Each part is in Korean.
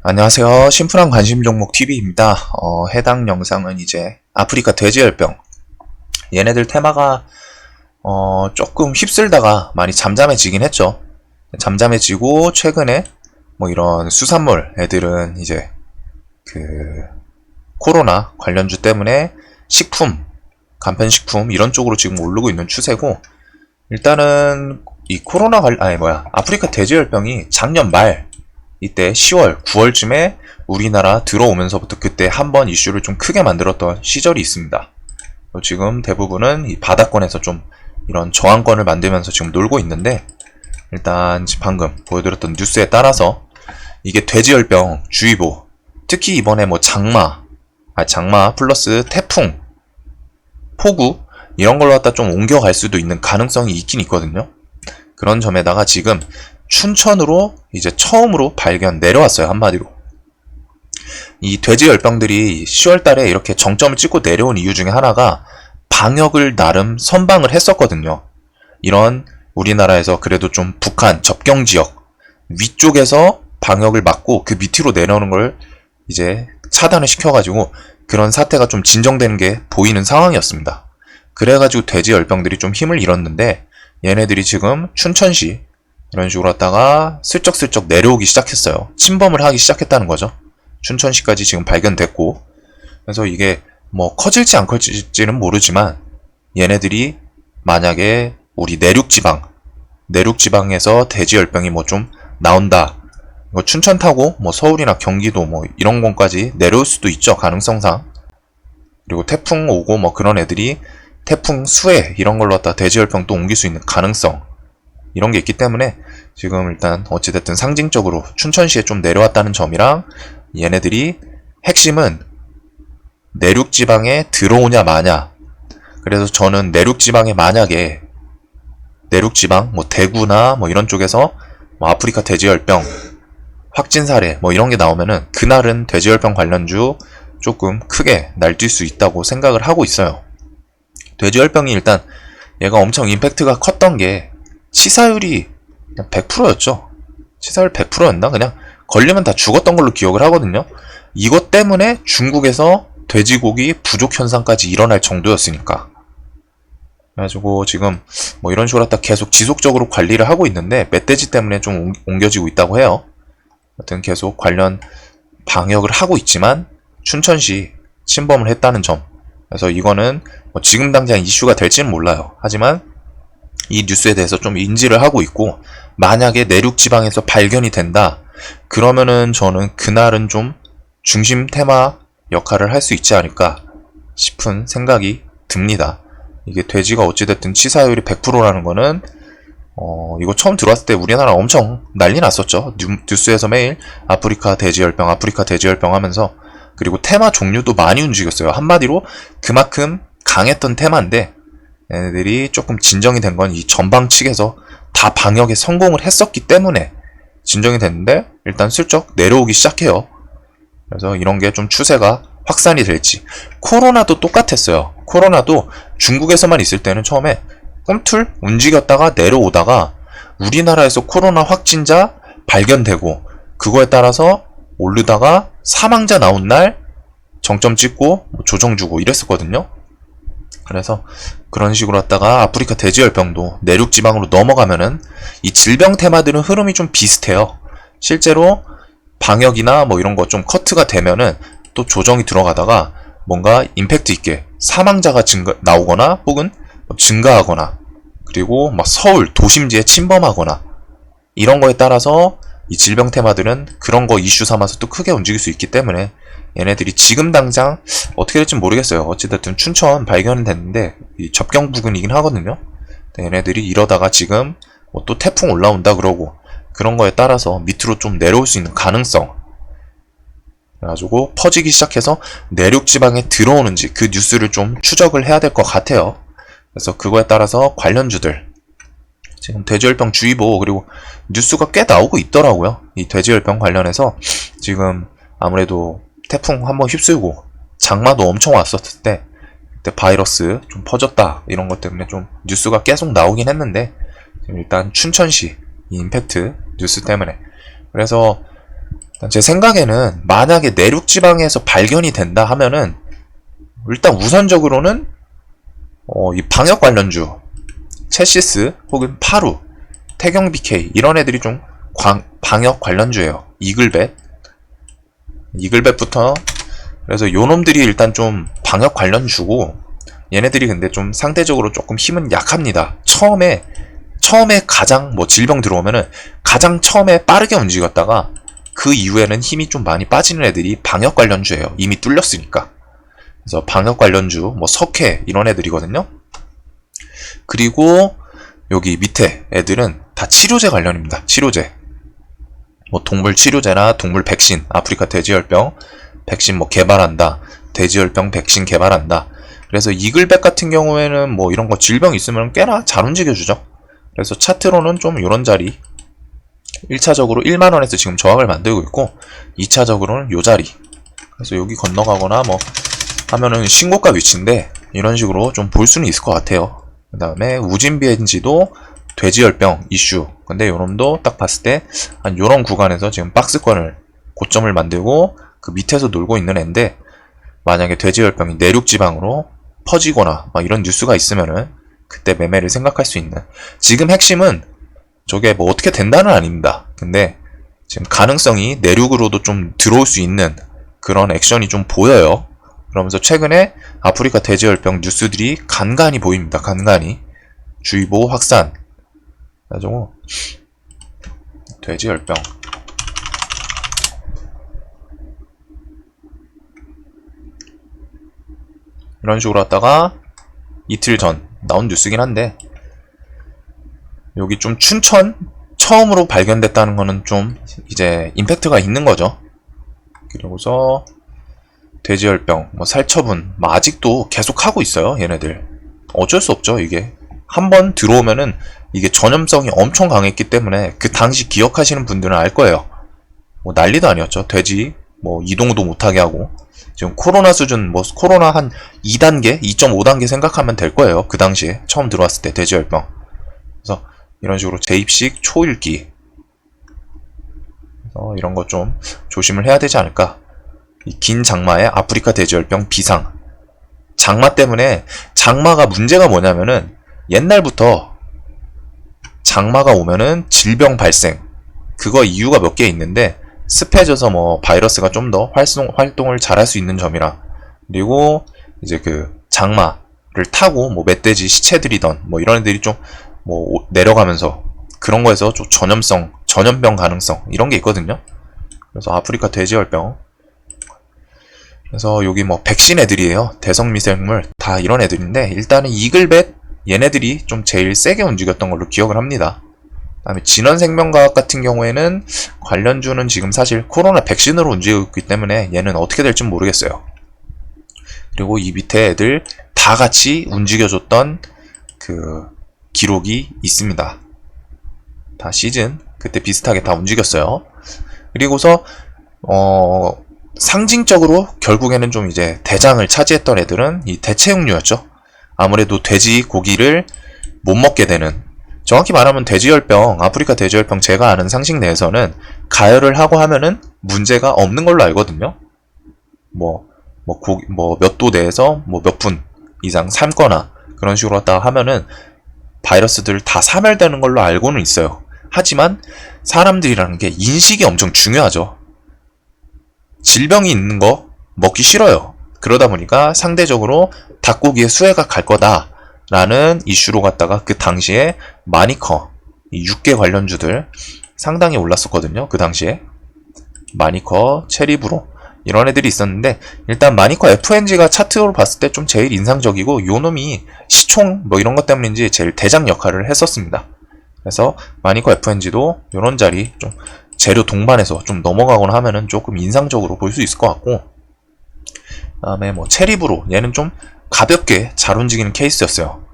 안녕하세요. 심플한 관심 종목 TV입니다. 해당 영상은 이제 아프리카 돼지열병. 얘네들 테마가 조금 휩쓸다가 많이 잠잠해지긴 했죠. 잠잠해지고 최근에 뭐 이런 수산물 애들은 이제 그 코로나 관련주 때문에 식품, 간편식품 이런 쪽으로 지금 오르고 있는 추세고, 일단은 이 아프리카 돼지열병이 작년 말 이때 10월, 9월쯤에 우리나라 들어오면서부터 그때 한번 이슈를 좀 크게 만들었던 시절이 있습니다. 지금 대부분은 이 바닥권에서 좀 이런 저항권을 만들면서 지금 놀고 있는데, 일단 방금 보여드렸던 뉴스에 따라서 이게 돼지열병 주의보, 특히 이번에 뭐 장마 플러스 태풍, 폭우 이런 걸로 갖다 좀 옮겨갈 수도 있는 가능성이 있긴 있거든요. 그런 점에다가 지금 춘천으로 이제 처음으로 내려왔어요. 한마디로 이 돼지열병들이 10월달에 이렇게 정점을 찍고 내려온 이유 중에 하나가 방역을 나름 선방을 했었거든요. 이런 우리나라에서 그래도 좀 북한 접경지역 위쪽에서 방역을 막고 그 밑으로 내려오는 걸 이제 차단을 시켜가지고 그런 사태가 좀 진정되는 게 보이는 상황이었습니다. 그래가지고 돼지열병들이 좀 힘을 잃었는데, 얘네들이 지금 춘천시 이런 식으로 하다가 슬쩍슬쩍 내려오기 시작했어요. 침범을 하기 시작했다는 거죠. 춘천시까지 지금 발견됐고, 그래서 이게 뭐 커질지 안 커질지는 모르지만 얘네들이 만약에 우리 내륙지방에서 돼지열병이 뭐 좀 나온다, 이거 춘천 타고 뭐 서울이나 경기도 뭐 이런 곳까지 내려올 수도 있죠, 가능성상. 그리고 태풍 오고 뭐 그런 애들이 태풍 수해 이런 걸로 갖다 돼지열병 또 옮길 수 있는 가능성, 이런 게 있기 때문에 지금 일단 어찌됐든 상징적으로 춘천시에 좀 내려왔다는 점이랑, 얘네들이 핵심은 내륙지방에 들어오냐 마냐. 그래서 저는 내륙지방에 만약에 내륙지방 뭐 대구나 뭐 이런 쪽에서 뭐 아프리카 돼지열병 확진 사례 뭐 이런 게 나오면은 그날은 돼지열병 관련주 조금 크게 날뛸 수 있다고 생각을 하고 있어요. 돼지열병이 일단 얘가 엄청 임팩트가 컸던 게 치사율이 그냥 100%였죠. 치사율 100%였나? 그냥 걸리면 다 죽었던 걸로 기억을 하거든요. 이것 때문에 중국에서 돼지고기 부족 현상까지 일어날 정도였으니까. 그래가지고 지금 뭐 이런 식으로 갖다 계속 지속적으로 관리를 하고 있는데, 멧돼지 때문에 좀 옮겨지고 있다고 해요. 하여튼 계속 관련 방역을 하고 있지만 춘천시 침범을 했다는 점. 그래서 이거는 뭐 지금 당장 이슈가 될지는 몰라요. 하지만 이 뉴스에 대해서 좀 인지를 하고 있고, 만약에 내륙지방에서 발견이 된다 그러면은 저는 그날은 좀 중심 테마 역할을 할 수 있지 않을까 싶은 생각이 듭니다. 이게 돼지가 어찌됐든 치사율이 100%라는 거는 이거 처음 들어왔을 때 우리나라 엄청 난리 났었죠. 뉴스에서 매일 아프리카 돼지열병 하면서, 그리고 테마 종류도 많이 움직였어요. 한마디로 그만큼 강했던 테마인데, 얘네들이 조금 진정이 된 건 이 전방 측에서 다 방역에 성공을 했었기 때문에 진정이 됐는데, 일단 슬쩍 내려오기 시작해요. 그래서 이런 게 좀 추세가 확산이 될지. 코로나도 똑같았어요. 코로나도 중국에서만 있을 때는 처음에 꿈틀 움직였다가 내려오다가 우리나라에서 코로나 확진자 발견되고 그거에 따라서 오르다가 사망자 나온 날 정점 찍고 조정 주고 이랬었거든요. 그래서 그런 식으로 했다가 아프리카 돼지열병도 내륙지방으로 넘어가면은 이 질병 테마들은 흐름이 좀 비슷해요. 실제로 방역이나 뭐 이런 거 좀 커트가 되면은 또 조정이 들어가다가 뭔가 임팩트 있게 사망자가 나오거나 혹은 증가하거나, 그리고 막 서울 도심지에 침범하거나, 이런 거에 따라서 이 질병 테마들은 그런 거 이슈 삼아서 또 크게 움직일 수 있기 때문에 얘네들이 지금 당장 어떻게 될지 모르겠어요. 어찌됐든 춘천 발견은 됐는데 이 접경 부근이긴 하거든요. 얘네들이 이러다가 지금 뭐 또 태풍 올라온다 그러고 그런 거에 따라서 밑으로 좀 내려올 수 있는 가능성, 그래가지고 퍼지기 시작해서 내륙 지방에 들어오는지 그 뉴스를 좀 추적을 해야 될 것 같아요. 그래서 그거에 따라서 관련주들 지금 돼지열병 주의보, 그리고 뉴스가 꽤 나오고 있더라고요. 이 돼지열병 관련해서 지금 아무래도 태풍 한번 휩쓸고 장마도 엄청 왔었을 때 그때 바이러스 좀 퍼졌다 이런 것 때문에 좀 뉴스가 계속 나오긴 했는데, 지금 일단 춘천시 이 임팩트 뉴스 때문에, 그래서 제 생각에는 만약에 내륙 지방에서 발견이 된다 하면은 일단 우선적으로는 이 방역 관련주 체시스 혹은 파루, 태경 BK 이런 애들이 좀 방역 관련주예요. 이글벳부터. 그래서 요놈들이 일단 좀 방역 관련주고, 얘네들이 근데 좀 상대적으로 조금 힘은 약합니다. 처음에 가장 질병 들어오면은 가장 처음에 빠르게 움직였다가 그 이후에는 힘이 좀 많이 빠지는 애들이 방역 관련주예요. 이미 뚫렸으니까. 그래서 방역 관련주 석회 이런 애들이거든요. 그리고 여기 밑에 애들은 다 치료제 관련입니다. 치료제. 동물 치료제나 동물 백신, 아프리카 돼지열병 백신 개발한다. 돼지열병 백신 개발한다. 그래서 이글백 같은 경우에는 이런 거 질병 있으면 꽤나 잘 움직여주죠. 그래서 차트로는 좀 요런 자리. 1차적으로 1만원에서 지금 저항을 만들고 있고, 2차적으로는 요 자리. 그래서 여기 건너가거나 하면은 신고가 위치인데, 이런 식으로 좀 볼 수는 있을 것 같아요. 그 다음에 우진비엔지도 돼지열병 이슈. 근데 요놈도 딱 봤을 때 한 요런 구간에서 지금 박스권을 고점을 만들고 그 밑에서 놀고 있는 애인데, 만약에 돼지열병이 내륙지방으로 퍼지거나 이런 뉴스가 있으면은 그때 매매를 생각할 수 있는. 지금 핵심은 저게 어떻게 된다는 아닙니다. 근데 지금 가능성이 내륙으로도 좀 들어올 수 있는 그런 액션이 좀 보여요. 그러면서 최근에 아프리카 돼지열병 뉴스들이 간간히 보입니다. 간간히. 주의보 확산. 그래가지고 돼지열병. 이런 식으로 왔다가 이틀 전 나온 뉴스긴 한데, 여기 좀 춘천 처음으로 발견됐다는 거는 좀 이제 임팩트가 있는 거죠. 그리고서 돼지열병, 살처분 아직도 계속 하고 있어요. 얘네들 어쩔 수 없죠. 이게 한번 들어오면은 이게 전염성이 엄청 강했기 때문에 그 당시 기억하시는 분들은 알 거예요. 난리도 아니었죠. 돼지 이동도 못하게 하고, 지금 코로나 수준 코로나 한 2단계, 2.5단계 생각하면 될 거예요. 그 당시에 처음 들어왔을 때 돼지열병. 그래서 이런 식으로 재입식 초읽기, 이런 거 좀 조심을 해야 되지 않을까. 이 긴 장마의 아프리카 돼지열병 비상. 장마 때문에, 장마가 문제가 뭐냐면은 옛날부터 장마가 오면은 질병 발생, 그거 이유가 몇 개 있는데, 습해져서 바이러스가 좀 더 활동을 잘할 수 있는 점이라, 그리고 이제 그 장마를 타고 멧돼지 시체들이던 이런 애들이 좀 내려가면서 그런 거에서 좀 전염병 가능성 이런 게 있거든요. 그래서 아프리카 돼지열병. 그래서 여기 백신 애들이에요. 대성미생물 다 이런 애들인데, 일단은 이글벳 얘네들이 좀 제일 세게 움직였던 걸로 기억을 합니다. 그 다음에 진원생명과학 같은 경우에는 관련주는 지금 사실 코로나 백신으로 움직이고 있기 때문에 얘는 어떻게 될지 모르겠어요. 그리고 이 밑에 애들 다 같이 움직여줬던 그 기록이 있습니다. 다 시즌 그때 비슷하게 다 움직였어요. 그리고서 상징적으로 결국에는 좀 이제 대장을 차지했던 애들은 이 대체육류였죠. 아무래도 돼지 고기를 못 먹게 되는, 정확히 말하면 돼지열병, 아프리카 돼지열병 제가 아는 상식 내에서는 가열을 하고 하면은 문제가 없는 걸로 알거든요. 몇 도 내에서 몇 분 이상 삶거나 그런 식으로 왔다가 하면은 바이러스들 다 사멸되는 걸로 알고는 있어요. 하지만 사람들이라는 게 인식이 엄청 중요하죠. 질병이 있는 거 먹기 싫어요. 그러다 보니까 상대적으로 닭고기의 수혜가 갈 거다라는 이슈로 갔다가 그 당시에 마니커, 이 육계 관련주들 상당히 올랐었거든요. 그 당시에 마니커, 체리브로 이런 애들이 있었는데, 일단 마니커 FNG가 차트로 봤을 때 좀 제일 인상적이고, 요놈이 시총 이런 것 때문인지 제일 대장 역할을 했었습니다. 그래서 마니커 FNG도 요런 자리 좀 재료 동반해서 좀 넘어가거나 하면은 조금 인상적으로 볼 수 있을 것 같고, 그 다음에 체리브로 얘는 좀 가볍게 잘 움직이는 케이스였어요.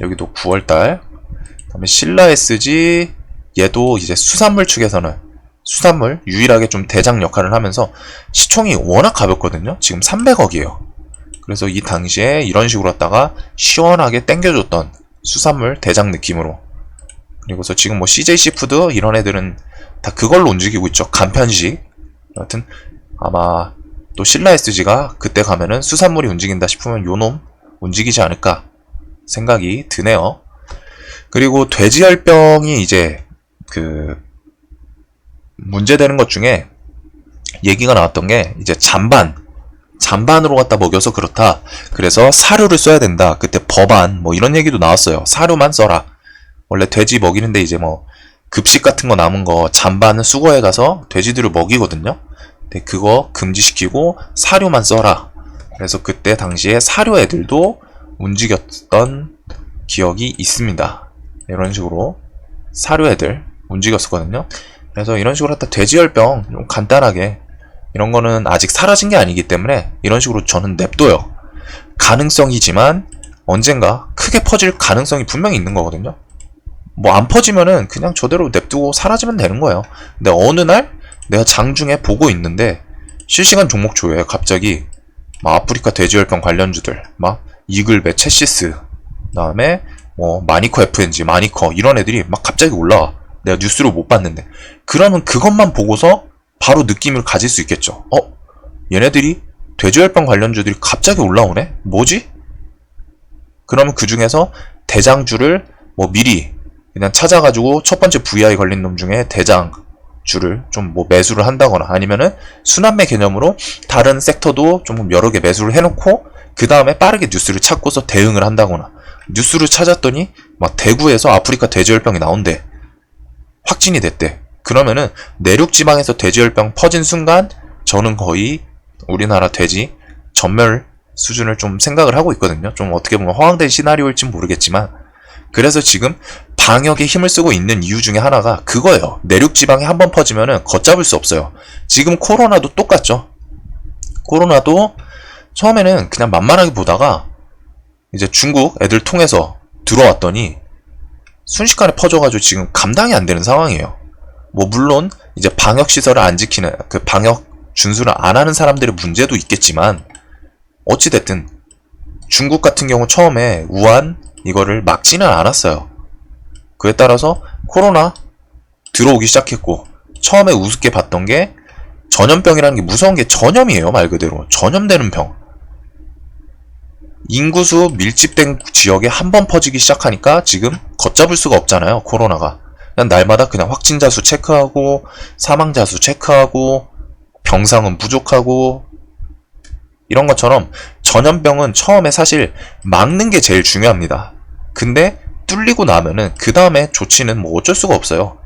여기도 9월달. 그 다음에 신라 SG, 얘도 이제 수산물 측에서는 수산물 유일하게 좀 대장 역할을 하면서 시총이 워낙 가볍거든요. 지금 300억이에요. 그래서 이 당시에 이런 식으로 했다가 시원하게 땡겨줬던 수산물 대장 느낌으로. 그리고서 지금 CJ 시푸드 이런 애들은 다 그걸로 움직이고 있죠. 간편식. 여하튼 아마 또 신라 SG가 그때 가면은 수산물이 움직인다 싶으면 요놈 움직이지 않을까 생각이 드네요. 그리고 돼지열병이 이제 그 문제되는 것 중에 얘기가 나왔던 게 이제 잔반으로 갖다 먹여서 그렇다. 그래서 사료를 써야 된다. 그때 법안 뭐 이런 얘기도 나왔어요. 사료만 써라. 원래 돼지 먹이는데 이제 뭐 급식 같은 거 남은 거 잔반은 수거해 가서 돼지들을 먹이거든요. 근데 그거 금지시키고 사료만 써라. 그래서 그때 당시에 사료 애들도 움직였던 기억이 있습니다. 이런 식으로 사료 애들 움직였었거든요. 그래서 이런 식으로 갖다 돼지열병 좀 간단하게, 이런 거는 아직 사라진 게 아니기 때문에 이런 식으로 저는 냅둬요. 가능성이지만 언젠가 크게 퍼질 가능성이 분명히 있는 거거든요. 뭐 안 퍼지면은 그냥 저대로 냅두고 사라지면 되는 거예요. 근데 어느 날 내가 장중에 보고 있는데 실시간 종목조회에 갑자기 막 아프리카 돼지열병 관련주들, 막 이글베, 체시스, 그다음에 뭐 마니커 FNG, 마니커 이런 애들이 막 갑자기 올라와. 내가 뉴스를 못 봤는데. 그러면 그것만 보고서 바로 느낌을 가질 수 있겠죠. 얘네들이 돼지열병 관련주들이 갑자기 올라오네? 뭐지? 그러면 그 중에서 대장주를 뭐 미리 그냥 찾아가지고 첫 번째 VI 걸린 놈 중에 대장주를 좀 뭐 매수를 한다거나, 아니면은 순환매 개념으로 다른 섹터도 좀 여러 개 매수를 해놓고 그 다음에 빠르게 뉴스를 찾고서 대응을 한다거나, 뉴스를 찾았더니 막 대구에서 아프리카 돼지열병이 나온대. 확진이 됐대. 그러면은 내륙 지방에서 돼지열병 퍼진 순간 저는 거의 우리나라 돼지 전멸 수준을 좀 생각을 하고 있거든요. 좀 어떻게 보면 허황된 시나리오일진 모르겠지만, 그래서 지금 방역에 힘을 쓰고 있는 이유 중에 하나가 그거예요. 내륙 지방에 한번 퍼지면은 걷잡을 수 없어요. 지금 코로나도 똑같죠. 코로나도 처음에는 그냥 만만하게 보다가 이제 중국 애들 통해서 들어왔더니 순식간에 퍼져가지고 지금 감당이 안 되는 상황이에요. 뭐 물론 이제 방역 시설을 안 지키는, 그 방역 준수를 안 하는 사람들의 문제도 있겠지만, 어찌 됐든 중국 같은 경우 처음에 우한 이거를 막지는 않았어요. 그에 따라서 코로나 들어오기 시작했고, 처음에 우습게 봤던 게 전염병이라는 게 무서운 게 전염이에요. 말 그대로 전염되는 병. 인구수 밀집된 지역에 한 번 퍼지기 시작하니까 지금 걷잡을 수가 없잖아요. 코로나가 그냥 날마다 그냥 확진자 수 체크하고 사망자 수 체크하고 병상은 부족하고, 이런 것처럼 전염병은 처음에 사실 막는 게 제일 중요합니다. 근데 뚫리고 나면은 그 다음에 조치는 뭐 어쩔 수가 없어요.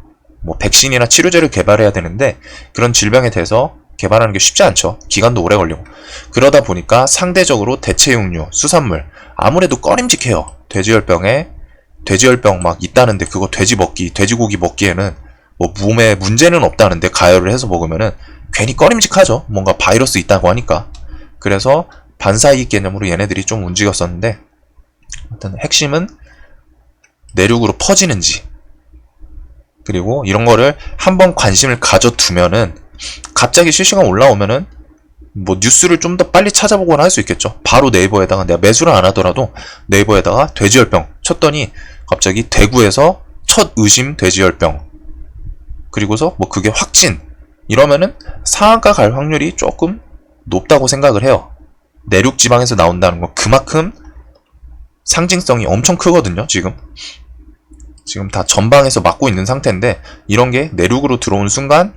뭐 백신이나 치료제를 개발해야 되는데 그런 질병에 대해서 개발하는 게 쉽지 않죠. 기간도 오래 걸리고. 그러다 보니까 상대적으로 대체육류, 수산물 아무래도 꺼림직해요. 돼지열병 막 있다는데 그거 돼지고기 먹기에는 뭐 몸에 문제는 없다는데 가열을 해서 먹으면은 괜히 꺼림직하죠. 뭔가 바이러스 있다고 하니까. 그래서 반사이익 개념으로 얘네들이 좀 움직였었는데, 일단 핵심은 내륙으로 퍼지는지, 그리고 이런 거를 한번 관심을 가져두면은 갑자기 실시간 올라오면은 뭐 뉴스를 좀 더 빨리 찾아보거나 할 수 있겠죠. 바로 네이버에다가, 내가 매수를 안 하더라도 네이버에다가 돼지열병 쳤더니 갑자기 대구에서 첫 의심 돼지열병, 그리고서 뭐 그게 확진, 이러면은 상한가 갈 확률이 조금 높다고 생각을 해요. 내륙 지방에서 나온다는 건 그만큼 상징성이 엄청 크거든요. 지금 다 전방에서 막고 있는 상태인데, 이런 게 내륙으로 들어온 순간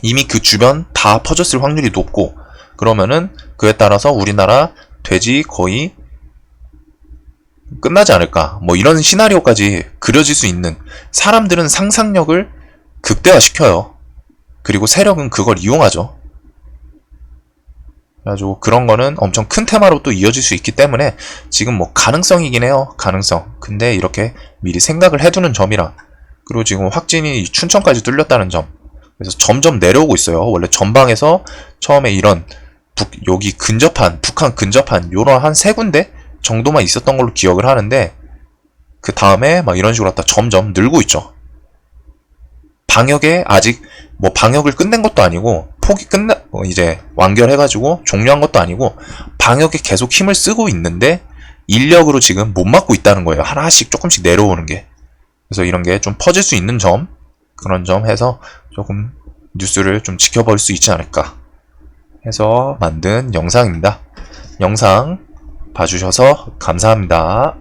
이미 그 주변 다 퍼졌을 확률이 높고, 그러면은 그에 따라서 우리나라 돼지 거의 끝나지 않을까, 뭐 이런 시나리오까지 그려질 수 있는, 사람들은 상상력을 극대화시켜요. 그리고 세력은 그걸 이용하죠. 그래가지고 그런 거는 엄청 큰 테마로 또 이어질 수 있기 때문에 지금 뭐 가능성이긴 해요. 가능성. 근데 이렇게 미리 생각을 해두는 점이랑, 그리고 지금 확진이 춘천까지 뚫렸다는 점, 그래서 점점 내려오고 있어요. 원래 전방에서 처음에 이런 여기 근접한, 북한 근접한 요런 한 3군데 정도만 있었던 걸로 기억을 하는데, 그 다음에 막 이런 식으로 갖다 점점 늘고 있죠. 방역에 아직 뭐 방역을 끝낸 것도 아니고, 이제 완결해가지고 종료한 것도 아니고, 방역에 계속 힘을 쓰고 있는데 인력으로 지금 못 막고 있다는 거예요. 하나씩 조금씩 내려오는 게. 그래서 이런 게 좀 퍼질 수 있는 점, 그런 점 해서 조금 뉴스를 좀 지켜볼 수 있지 않을까 해서 만든 영상입니다. 영상 봐주셔서 감사합니다.